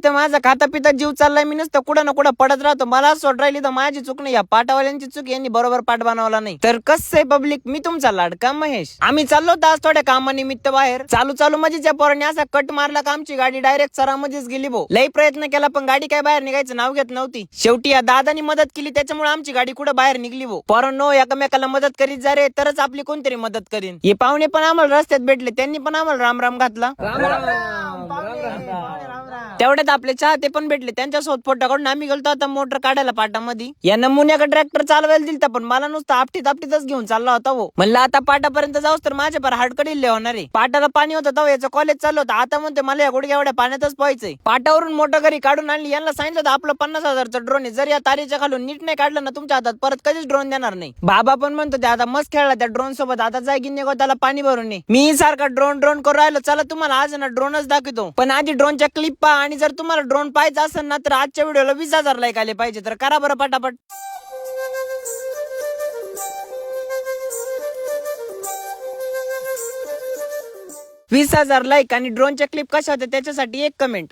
इथं माझा खाता पिता जीव चाललाय, मी नसतं कुठं ना कुठं पडत राहतो. मला सोड राहिली तर माझी चूक नाही, या पाटावाल्यांची चूक, यांनी बरोबर पाठ बनवला नाही. तर कसं आहे पब्लिक, मी तुमचा लाडका महेश. आम्ही चाललो होतो आज थोड्या कामानिमित्त बाहेर. चालू मध्येच या पोरांनी असा कट मारला का आमची गाडी डायरेक्ट सरामध्येच गेली भाऊ. लई प्रयत्न केला पण गाडी काय बाहेर निघायचं नाव घेत नव्हती. शेवटी या दादानी मदत केली, त्याच्यामुळे आमची गाडी कुठं बाहेर निघली भाऊ. पोरांनो, एकमेकाला मदत करीत जा रे, तरच आपली कोणतरी मदत करीन. हे पाहुणे पण आम्हाला रस्त्यात भेटले, त्यांनी पण आम्हाला राम राम घातला. तेवढ्यात आपले चाहते पण भेटले, त्यांच्यासोबत फोटो काढून आम्ही गेलतो आता मोटर काढायला पाटामध्ये. या नमुन्याकडे ट्रॅक्टर चालवायला दिलता पण मला नुसतं आपटीतच घेऊन चालला होता वो. म्हणलं आता पाटापर्यंत जाऊस तर माझ्या पर हाडकडील होणार आहे. पाटाला पाणी होतं तेव्हा याचं कॉलेज चालू होतं, आता म्हणते मला या गुडघ्या एवढ्या पाण्यातच पोहायचंय. पाटावरून मोटर घरी काढून आणली, यांना सांगितलं होतं आपलं 50,000चं ड्रोन आहे, जर या तारीच्या खालून नीट नाही काढलं ना तुमच्या हातात परत कधीच ड्रोन देणार नाही. बाबा पण म्हणतो ते आता मस्त खेळला त्या ड्रोन सोबत, आता जाय की निघो त्याला पाणी भरून ये. मी सारखा ड्रोन करून राहिलो. चला तुम्हाला आज ना ड्रोनच दाखवतो, पण आधी ड्रोनच्या क्लिप पहा. आणि जर तुम्हाला ड्रोन पाहायचा असेल ना तर आजच्या व्हिडिओला 20,000 लाईक आले पाहिजे, तर करा बरं पटापट. 20,000 लाईक आणि ड्रोनच्या क्लिप कशा होत्या त्याच्यासाठी एक कमेंट.